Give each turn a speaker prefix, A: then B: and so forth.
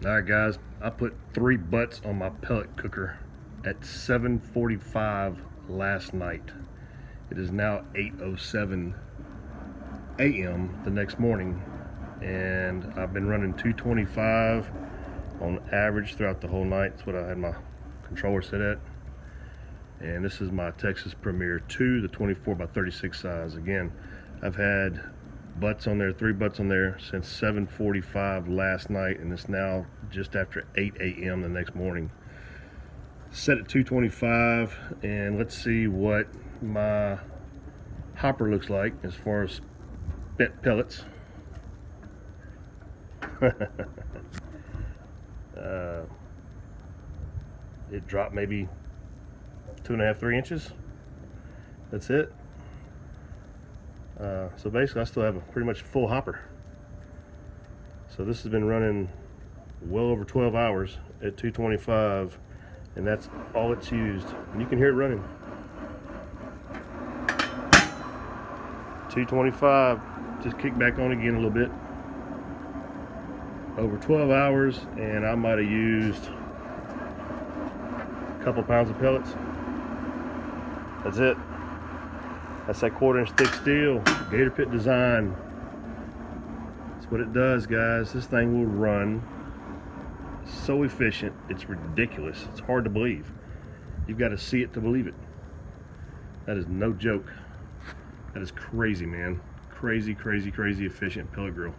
A: Alright guys, I put 3 butts on my pellet cooker at 7:45 last night. It is now 8:07 a.m. the next morning, and I've been running 225 on average throughout the whole night. That's what I had my controller set at. And this is my Texas Premier 2, the 24 by 36 size. Again, I've had butts on there, 3 butts on there since 7:45 last night, and it's now just after 8 a.m. the next morning. Set at 225, and let's see what my hopper looks like as far as spent pellets. It dropped maybe 2.5, 3 inches. That's it. So basically I still have a pretty much full hopper. So this has been running well over 12 hours at 225, and that's all it's used. And you can hear it running. 225, just kick back on again a little bit. Over 12 hours, and I might have used a couple pounds of pellets. That's it. That's that 1/4-inch thick steel, Gator Pit design. That's what it does, guys. This thing will run so efficient, it's ridiculous. It's hard to believe. You've got to see it to believe it. That is no joke. That is crazy, man. Crazy, crazy, crazy efficient pellet grill.